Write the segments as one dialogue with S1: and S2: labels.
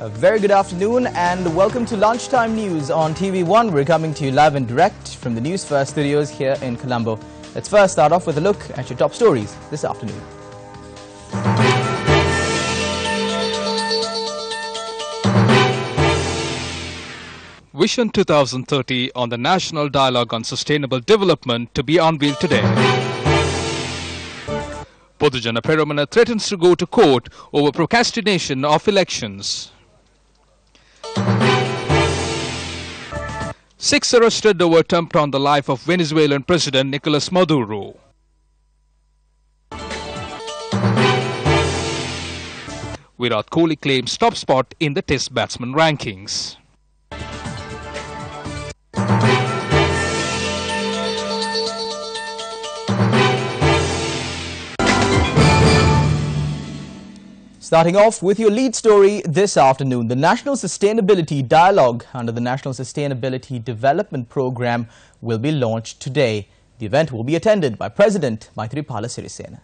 S1: A very good afternoon and welcome to Lunchtime News on TV1. We're coming to you live and direct from the Newsfirst studios here in Colombo. Let's first start off with a look at your top stories this afternoon.
S2: Vision 2030 on the National Dialogue on Sustainable Development to be unveiled today. Podujana Peramana threatens to go to court over procrastination of elections. 6 arrested over attempt on the life of Venezuelan President Nicolas Maduro. Virat Kohli claims top spot in the Test batsman rankings.
S1: Starting off with your lead story this afternoon, the National Sustainability Dialogue under the National Sustainability Development Programme will be launched today. The event will be attended by President Maithripala Sirisena.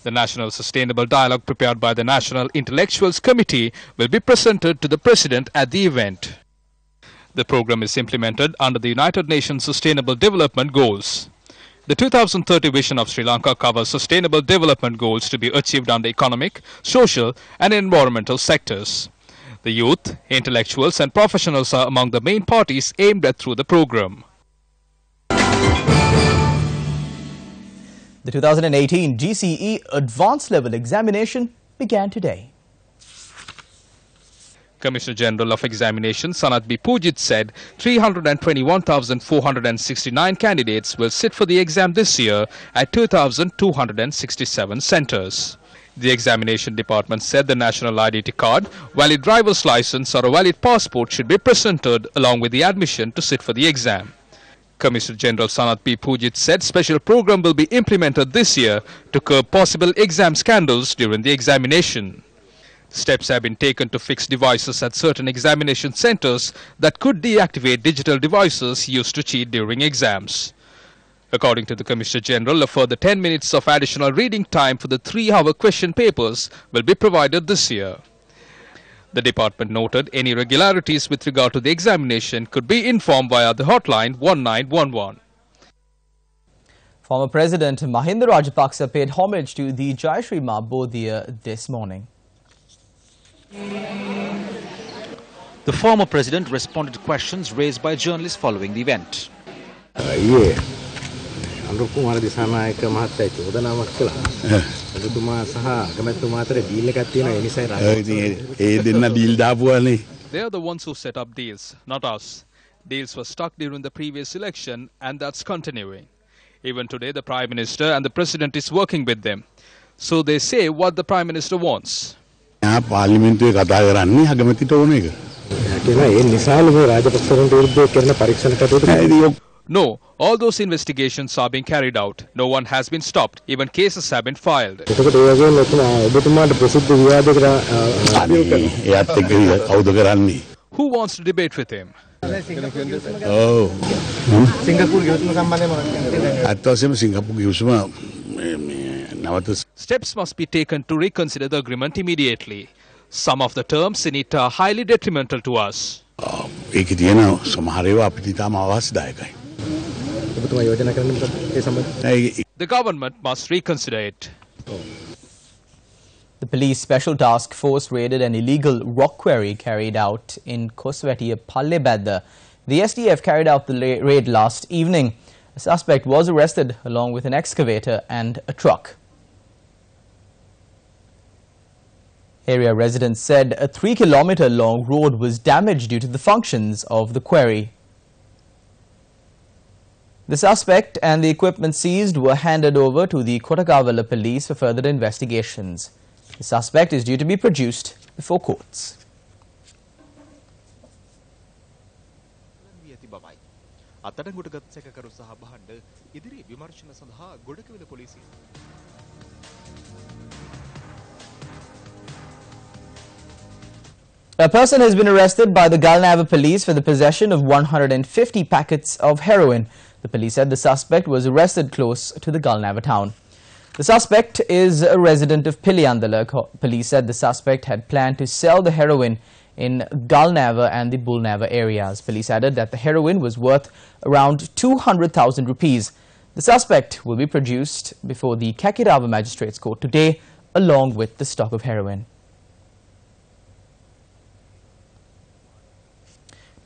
S2: The National Sustainable Dialogue prepared by the National Intellectuals Committee will be presented to the President at the event. The program is implemented under the United Nations Sustainable Development Goals. The 2030 vision of Sri Lanka covers sustainable development goals to be achieved under economic, social and environmental sectors. The youth, intellectuals and professionals are among the main parties aimed at through the program.
S1: The 2018 GCE Advanced Level Examination began today.
S2: Commissioner General of Examination Sanat B. Pujit said 321,469 candidates will sit for the exam this year at 2,267 centres. The examination department said the national identity card, valid driver's license or a valid passport should be presented along with the admission to sit for the exam. Commissioner General Sanat B. Pujit said special program will be implemented this year to curb possible exam scandals during the examination. Steps have been taken to fix devices at certain examination centres that could deactivate digital devices used to cheat during exams. According to the Commissioner General, a further 10 minutes of additional reading time for the 3-hour question papers will be provided this year. The department noted any irregularities with regard to the examination could be informed via the hotline 1911.
S1: Former President Mahinda Rajapaksa paid homage to the Jayashree Ma Bodhiya this morning.
S3: The former president responded to questions raised by journalists following the event.
S2: They are the ones who set up deals, not us. Deals were stuck during the previous election and that's continuing. Even today the Prime Minister and the President is working with them. So they say what the Prime Minister wants. No, all those investigations are being carried out. No one has been stopped. Even cases have been filed.
S4: Who
S2: wants to debate with him? Steps must be taken to reconsider the agreement immediately. Some of the terms in it are highly detrimental to us. The government must reconsider it.
S1: The police special task force raided an illegal rock quarry carried out in Koswetiya Pallebadda. The SDF carried out the raid last evening. A suspect was arrested along with an excavator and a truck. Area residents said a 3-kilometer-long road was damaged due to the functions of the quarry. The suspect and the equipment seized were handed over to the Kotakavala police for further investigations. The suspect is due to be produced before courts. A person has been arrested by the Galnava police for the possession of 150 packets of heroin. The police said the suspect was arrested close to the Galnava town. The suspect is a resident of Piliandala. Police said the suspect had planned to sell the heroin in Galnava and the Bulnava areas. Police added that the heroin was worth around 200,000 rupees. The suspect will be produced before the Kakirava Magistrates Court today along with the stock of heroin.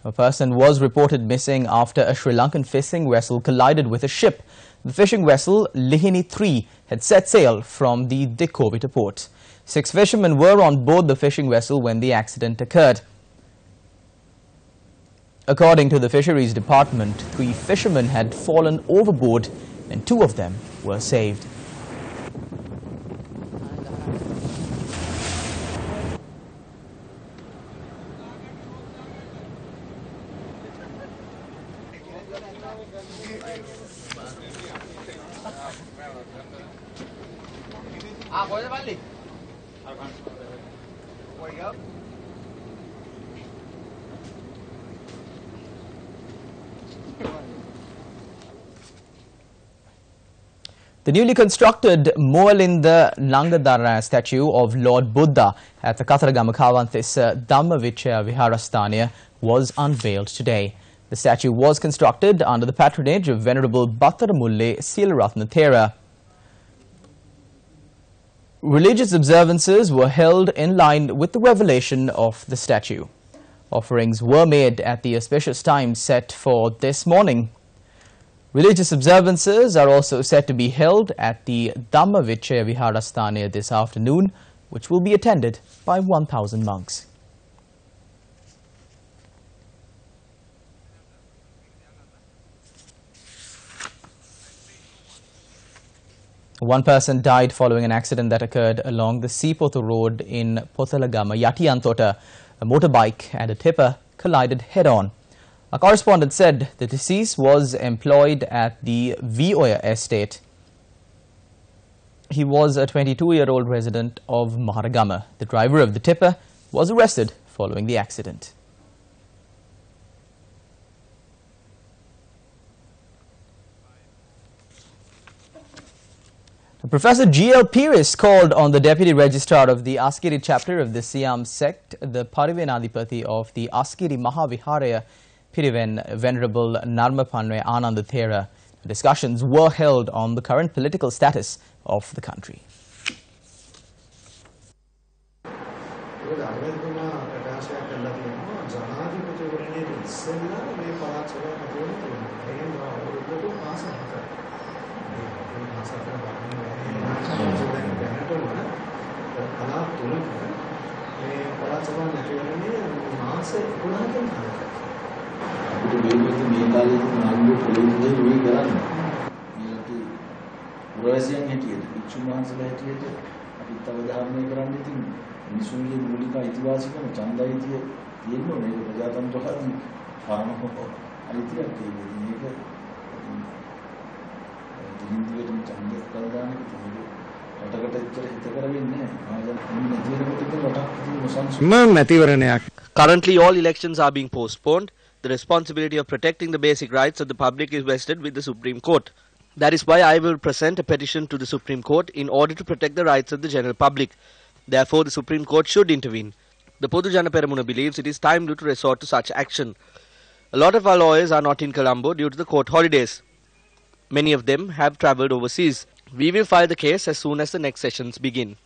S1: A person was reported missing after a Sri Lankan fishing vessel collided with a ship. The fishing vessel Lihini 3 had set sail from the Dikovita port. 6 fishermen were on board the fishing vessel when the accident occurred. According to the Fisheries Department, 3 fishermen had fallen overboard and 2 of them were saved. The newly constructed Moalinda Nangadara statue of Lord Buddha at the Katharagama Kavanthissa Dhammavichaya Viharasthana was unveiled today. The statue was constructed under the patronage of Venerable Battaramulle Silaratna Thera. Religious observances were held in line with the revelation of the statue. Offerings were made at the auspicious time set for this morning. Religious observances are also set to be held at the Dhammavichaya Viharasthana this afternoon, which will be attended by 1,000 monks. One person died following an accident that occurred along the Seapothu Road in Pothalagama, Yatiyantota. A motorbike and a tipper collided head-on. Our correspondent said the deceased was employed at the Vioya estate. He was a 22-year-old resident of Maharagama. The driver of the tipper was arrested following the accident. Professor G.L. Pires called on the Deputy Registrar of the Askiri chapter of the Siam sect, the Parivenadipati of the Askiri Mahaviharaya Piriven, Venerable Narmapanwe Ananda Thera. Discussions were held on the current political status of the country.
S4: Currently, all elections are being postponed. The responsibility of protecting the basic rights of the public is vested with the Supreme Court. That is why I will present a petition to the Supreme Court in order to protect the rights of the general public. Therefore, the Supreme Court should intervene. The Podu Jana Peramuna believes it is time to resort to such action. A lot of our lawyers are not in Colombo due to the court holidays. Many of them have travelled overseas. We will file the case as soon as the next sessions begin.